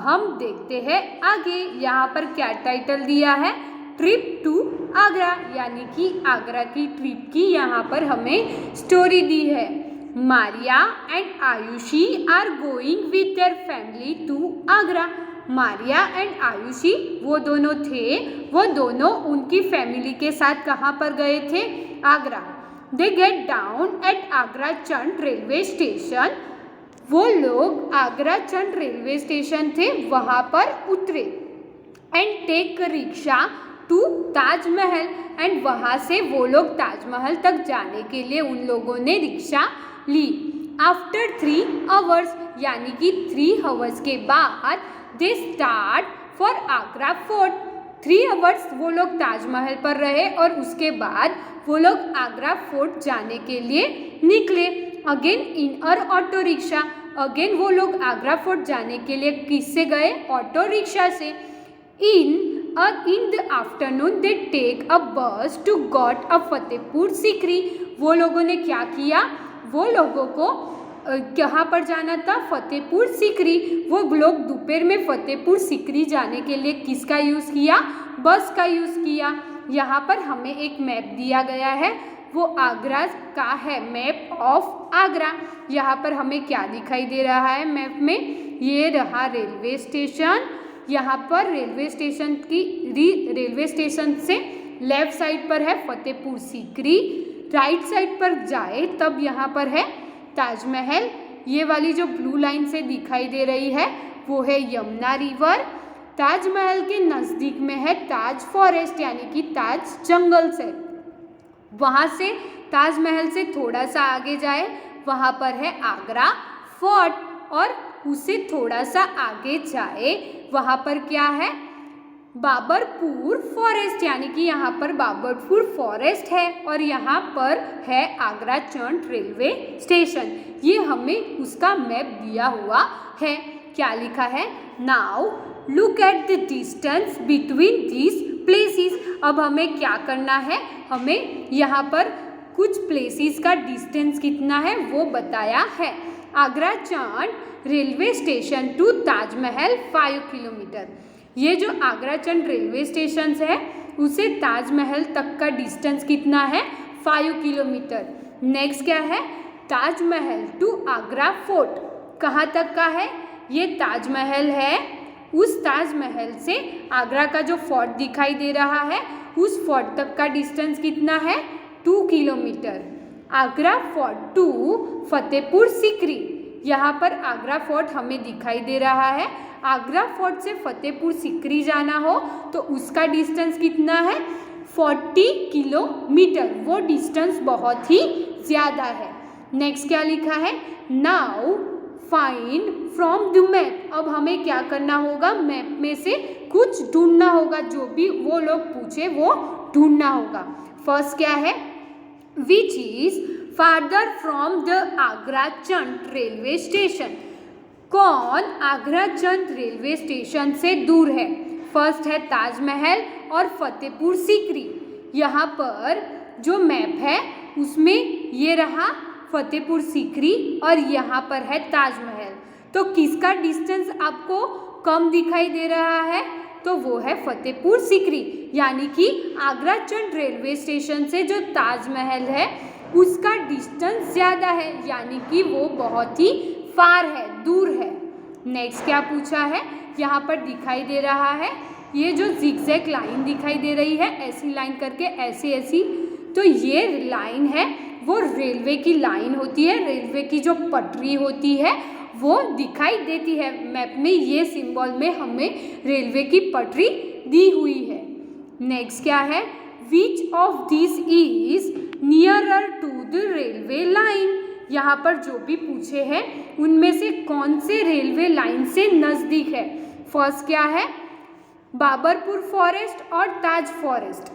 हम देखते हैं आगे। यहाँ पर क्या टाइटल दिया है, ट्रिप टू आगरा, यानी कि आगरा की ट्रिप की यहाँ पर हमें स्टोरी दी है। Maria and Ayushi are going with their family to Agra. Maria and Ayushi वो दोनों थे, वो दोनों उनकी फैमिली के साथ कहाँ पर गए थे, Agra. They get down at Agra Chand railway station. वो लोग आगरा चंद रेलवे स्टेशन थे, वहाँ पर उतरे। And take rickshaw to Taj Mahal, and वहाँ से वो लोग ताजमहल तक जाने के लिए उन लोगों ने रिक्शा ली। आफ्टर 3 आवर्स, यानी कि 3 आवर्स के बाद they start for Agra fort. 3 hours वो लोग ताजमहल पर रहे और उसके बाद वो लोग आगरा फोर्ट जाने के लिए निकले। अगेन इन और ऑटो रिक्शा, अगेन वो लोग आगरा फोर्ट जाने के लिए किससे गए, ऑटो रिक्शा से। In the afternoon they take a bus to got a Fatehpur Sikri. वो लोगों ने क्या किया, वो लोगों को कहाँ पर जाना था, फतेहपुर सीकरी। वो लोग दोपहर में फतेहपुर सीकरी जाने के लिए किसका यूज़ किया, बस का यूज़ किया। यहाँ पर हमें एक मैप दिया गया है, वो आगरा का है, मैप ऑफ आगरा। यहाँ पर हमें क्या दिखाई दे रहा है मैप में, ये रहा रेलवे स्टेशन। यहाँ पर रेलवे स्टेशन से लेफ्ट साइड पर है फतेहपुर सीकरी, राइट साइड पर जाए तब यहाँ पर है ताजमहल। ये वाली जो ब्लू लाइन से दिखाई दे रही है वो है यमुना रिवर। ताजमहल के नज़दीक में है ताज फॉरेस्ट, यानी कि ताज जंगल से। वहाँ से ताजमहल से थोड़ा सा आगे जाए वहाँ पर है आगरा फोर्ट, और उससे थोड़ा सा आगे जाए वहाँ पर क्या है, बाबरपुर फॉरेस्ट, यानी कि यहाँ पर बाबरपुर फॉरेस्ट है और यहाँ पर है आगरा चंद रेलवे स्टेशन। ये हमें उसका मैप दिया हुआ है। क्या लिखा है, now look at the distance between these places. अब हमें क्या करना है, हमें यहाँ पर कुछ प्लेसेस का डिस्टेंस कितना है वो बताया है। आगरा चंद railway station to Taj Mahal 5 kilometre. ये जो आगरा चंद रेलवे स्टेशन है उसे ताजमहल तक का डिस्टेंस कितना है, 5 किलोमीटर। नेक्स्ट क्या है, ताजमहल टू आगरा फोर्ट, कहाँ तक का है, ये ताजमहल है, उस ताजमहल से आगरा का जो फोर्ट दिखाई दे रहा है उस फोर्ट तक का डिस्टेंस कितना है, 2 kilometre. Agra fort to Fatehpur Sikri, यहाँ पर आगरा फोर्ट हमें दिखाई दे रहा है। आगरा फोर्ट से फतेहपुर सीकरी जाना हो तो उसका डिस्टेंस कितना है, 40 किलोमीटर। वो डिस्टेंस बहुत ही ज़्यादा है। नेक्स्ट क्या लिखा है, now find from the map. अब हमें क्या करना होगा, मैप में से कुछ ढूंढना होगा, जो भी वो लोग पूछे वो ढूंढना होगा। फर्स्ट क्या है, which is farther from the Agra Chand railway station. कौन आगरा चंद रेलवे स्टेशन से दूर है। फर्स्ट है ताजमहल और फतेहपुर सीकरी। यहाँ पर जो मैप है उसमें ये रहा फतेहपुर सीकरी और यहाँ पर है ताजमहल। तो किसका डिस्टेंस आपको कम दिखाई दे रहा है, तो वो है फतेहपुर सीकरी, यानी कि आगरा चंद रेलवे स्टेशन से जो ताजमहल है उसका डिस्टेंस ज़्यादा है, यानी कि वो बहुत ही फार है, दूर है। नेक्स्ट क्या पूछा है, यहाँ पर दिखाई दे रहा है ये जो जिगजैग लाइन दिखाई दे रही है, ऐसी लाइन करके ऐसी ऐसी, तो ये लाइन है वो रेलवे की लाइन होती है। रेलवे की जो पटरी होती है वो दिखाई देती है मैप में, ये सिंबल में हमें रेलवे की पटरी दी हुई है। नेक्स्ट क्या है, which of this is nearer to the railway line. यहाँ पर जो भी पूछे हैं उनमें से कौन से रेलवे लाइन से नज़दीक है। फर्स्ट क्या है, बाबरपुर फॉरेस्ट और ताज फॉरेस्ट।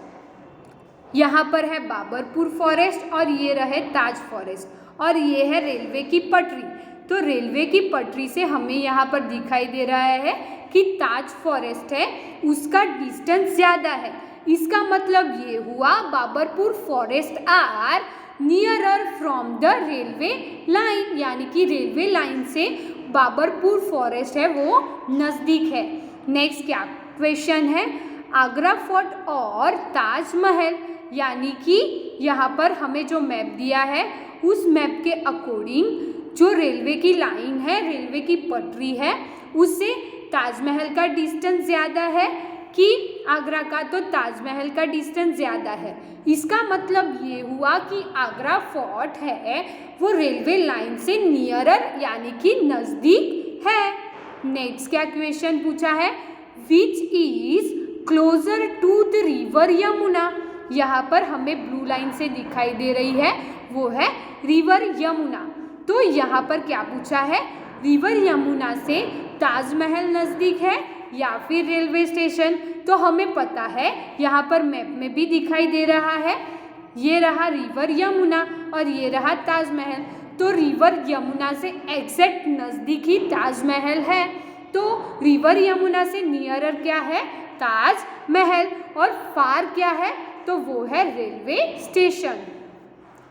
यहाँ पर है बाबरपुर फॉरेस्ट और ये रहे ताज फॉरेस्ट और ये है रेलवे की पटरी। तो रेलवे की पटरी से हमें यहाँ पर दिखाई दे रहा है कि ताज फॉरेस्ट है, उसका डिस्टेंस ज़्यादा है। इसका मतलब ये हुआ Baburpur forest are nearer from the railway line, यानी कि रेलवे लाइन से बाबरपुर फॉरेस्ट है वो नज़दीक है। नेक्स्ट क्या क्वेश्चन है, आगरा फोर्ट और ताजमहल, यानी कि यहाँ पर हमें जो मैप दिया है उस मैप के अकॉर्डिंग जो रेलवे की लाइन है, रेलवे की पटरी है, उससे ताजमहल का डिस्टेंस ज़्यादा है कि आगरा का, तो ताजमहल का डिस्टेंस ज़्यादा है। इसका मतलब ये हुआ कि आगरा फोर्ट है वो रेलवे लाइन से नियरर यानी कि नज़दीक है। नेक्स्ट क्या क्वेश्चन पूछा है, which is closer to the river Yamuna, यहाँ पर हमें ब्लू लाइन से दिखाई दे रही है वो है रिवर यमुना। तो यहाँ पर क्या पूछा है, रिवर यमुना से ताजमहल नज़दीक है या फिर रेलवे स्टेशन। तो हमें पता है यहाँ पर मैप में भी दिखाई दे रहा है, ये रहा रिवर यमुना और ये रहा ताजमहल। तो रिवर यमुना से एग्जैक्ट नज़दीक ही ताजमहल है। तो रिवर यमुना से नियरर क्या है, ताजमहल, और फार क्या है, तो वो है रेलवे स्टेशन।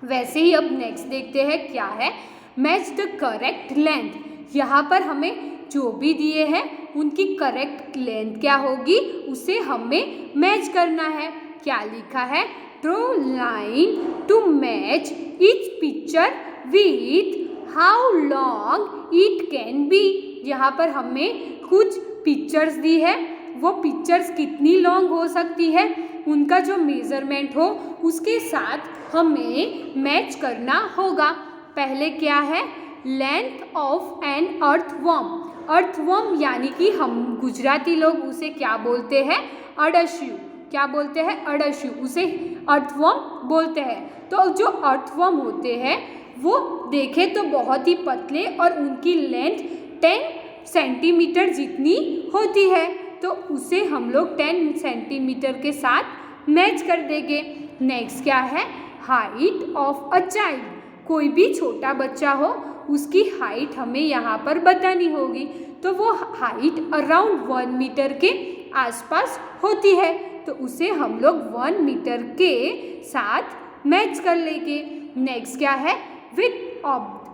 वैसे ही अब नेक्स्ट देखते हैं क्या है, मैच द करेक्ट लेंथ। यहाँ पर हमें जो भी दिए हैं उनकी करेक्ट लेंथ क्या होगी उसे हमें मैच करना है। क्या लिखा है, draw line to match each picture with how long it can be. यहाँ पर हमें कुछ पिक्चर्स दी है, वो पिक्चर्स कितनी लॉन्ग हो सकती है उनका जो मेज़रमेंट हो उसके साथ हमें मैच करना होगा। पहले क्या है, length of an earthworm. Earthworm यानी कि हम गुजराती लोग उसे क्या बोलते हैं, अड़श्यू। क्या बोलते हैं, अड़श्यू, उसे अर्थवर्म बोलते हैं। तो जो अर्थवर्म होते हैं वो देखे तो बहुत ही पतले और उनकी लेंथ 10 सेंटीमीटर जितनी होती है, तो उसे हम लोग 10 सेंटीमीटर के साथ मैच कर देंगे। नेक्स्ट क्या है, हाइट ऑफ अ चाइल्ड। कोई भी छोटा बच्चा हो उसकी हाइट हमें यहाँ पर बतानी होगी, तो वो हाइट अराउंड 1 मीटर के आसपास होती है, तो उसे हम लोग 1 मीटर के साथ मैच कर लेंगे। नेक्स्ट क्या है, विथ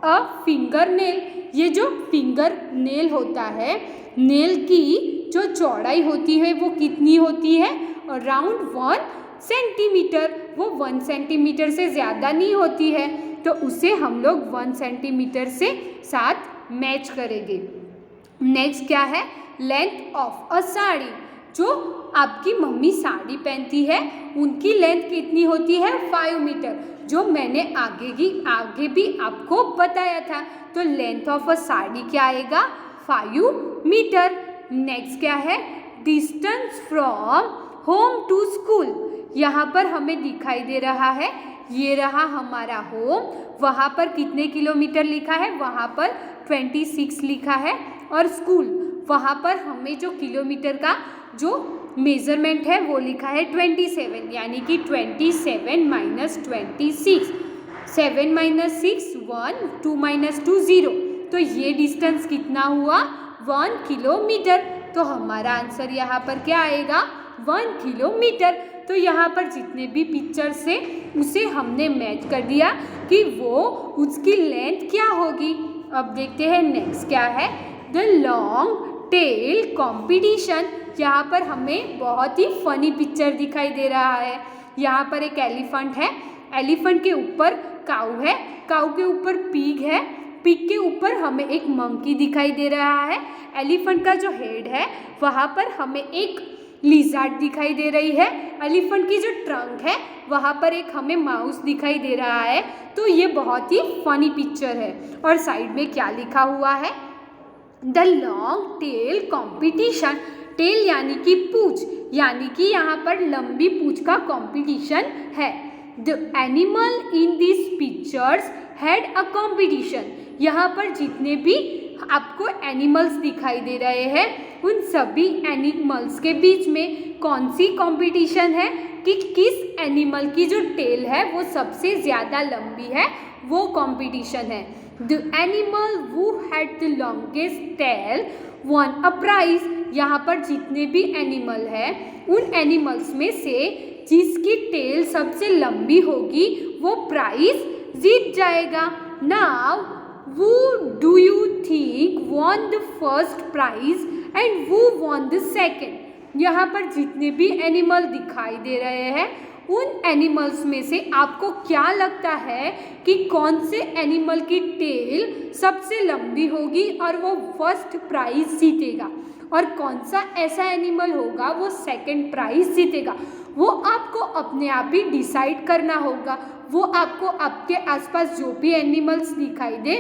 अ फिंगर नेल। ये जो फिंगर नेल होता है, नेल की जो चौड़ाई होती है वो कितनी होती है, अराउंड 1 सेंटीमीटर। वो 1 सेंटीमीटर से ज़्यादा नहीं होती है, तो उसे हम लोग 1 सेंटीमीटर से साथ मैच करेंगे। नेक्स्ट क्या है, लेंथ ऑफ अ साड़ी। जो आपकी मम्मी साड़ी पहनती है उनकी लेंथ कितनी होती है, 5 मीटर, जो मैंने आगे भी आपको बताया था। तो लेंथ ऑफ अ साड़ी क्या आएगा, 5 मीटर। नेक्स्ट क्या है, distance from home to school. यहाँ पर हमें दिखाई दे रहा है, ये रहा हमारा होम, वहाँ पर कितने किलोमीटर लिखा है, वहाँ पर 26 लिखा है, और स्कूल वहाँ पर हमें जो किलोमीटर का जो मेज़रमेंट है वो लिखा है 27, यानी कि 27 माइनस 26, 7 माइनस 6 1, 2 माइनस 2 0। तो ये डिस्टेंस कितना हुआ, 1 किलोमीटर। तो हमारा आंसर यहाँ पर क्या आएगा, 1 किलोमीटर। तो यहाँ पर जितने भी पिक्चर्स से उसे हमने मैच कर दिया कि वो उसकी लेंथ क्या होगी। अब देखते हैं नेक्स्ट क्या है, द लॉन्ग टेल कॉम्पिटिशन। यहाँ पर हमें बहुत ही फनी पिक्चर दिखाई दे रहा है। यहाँ पर एक एलिफेंट है, एलिफेंट के ऊपर काऊ है, काऊ के ऊपर पिग है, पिग के ऊपर हमें एक मंकी दिखाई दे रहा है। एलिफेंट का जो हेड है वहाँ पर हमें एक लिज़ार्ड दिखाई दे रही है। एलिफेंट की जो ट्रंक है वहाँ पर एक हमें माउस दिखाई दे रहा है। तो ये बहुत ही फनी पिक्चर है। और साइड में क्या लिखा हुआ है, the long tail competition. Tail यानी कि पूंछ, यानी कि यहाँ पर लंबी पूंछ का कॉम्पिटिशन है। The animal in this pictures had a competition. यहाँ पर जितने भी आपको एनिमल्स दिखाई दे रहे हैं उन सभी एनिमल्स के बीच में कौन सी कंपटीशन है कि किस एनिमल की जो टेल है वो सबसे ज़्यादा लंबी है, वो कंपटीशन है। The animal who had the longest tail won a prize। यहाँ पर जितने भी एनिमल हैं उन एनिमल्स में से जिसकी टेल सबसे लंबी होगी वो प्राइज जीत जाएगा। Now who do you think won the first prize and who won the second? यहाँ पर जितने भी एनिमल दिखाई दे रहे हैं उन एनिमल्स में से आपको क्या लगता है कि कौन से एनिमल की टेल सबसे लंबी होगी और वो फर्स्ट प्राइज जीतेगा, और कौन सा ऐसा एनिमल होगा वो सेकंड प्राइज जीतेगा? वो आपको अपने आप ही डिसाइड करना होगा। वो आपको आपके आसपास जो भी एनिमल्स दिखाई दे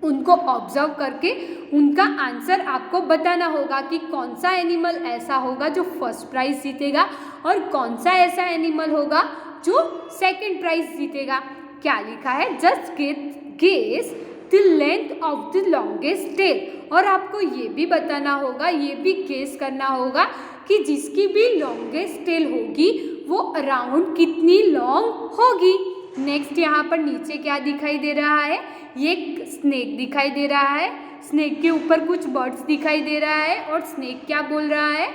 उनको ऑब्जर्व करके उनका आंसर आपको बताना होगा कि कौन सा एनिमल ऐसा होगा जो फर्स्ट प्राइज जीतेगा और कौन सा ऐसा एनिमल होगा जो सेकंड प्राइज जीतेगा। क्या लिखा है? Just guess the length of the longest tail. और आपको ये भी बताना होगा, ये भी गेस करना होगा कि जिसकी भी लॉन्गेस्ट टेल होगी वो अराउंड कितनी लॉन्ग होगी। नेक्स्ट यहाँ पर नीचे क्या दिखाई दे रहा है? ये स्नेक दिखाई दे रहा है। स्नेक के ऊपर कुछ बर्ड्स दिखाई दे रहा है और स्नेक क्या बोल रहा है?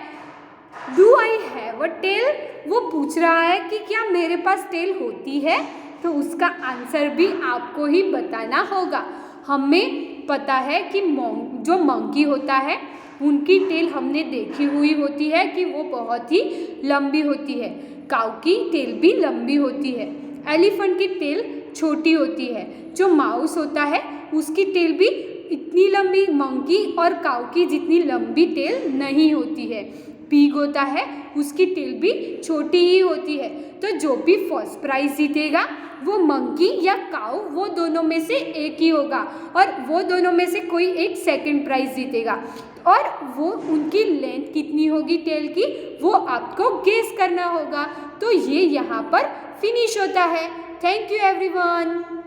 Do I have a tail? वो पूछ रहा है कि क्या मेरे पास टेल होती है? तो उसका आंसर भी आपको ही बताना होगा। हमें पता है कि जो मंकी होता है उनकी टेल हमने देखी हुई होती है कि वो बहुत ही लंबी होती है। काऊ की टेल भी लंबी होती है। एलिफेंट की टेल छोटी होती है। जो माउस होता है उसकी टेल भी इतनी लंबी मंकी और काऊ की जितनी लंबी टेल नहीं होती है। पिग होता है उसकी टेल भी छोटी ही होती है। तो जो भी फर्स्ट प्राइज जीतेगा वो मंकी या काऊ, वो दोनों में से एक ही होगा और वो दोनों में से कोई एक सेकंड प्राइज जीतेगा। और वो उनकी लेंथ कितनी होगी टेल की वो आपको गेस करना होगा। तो ये यहाँ पर फिनिश होता है। Thank you everyone.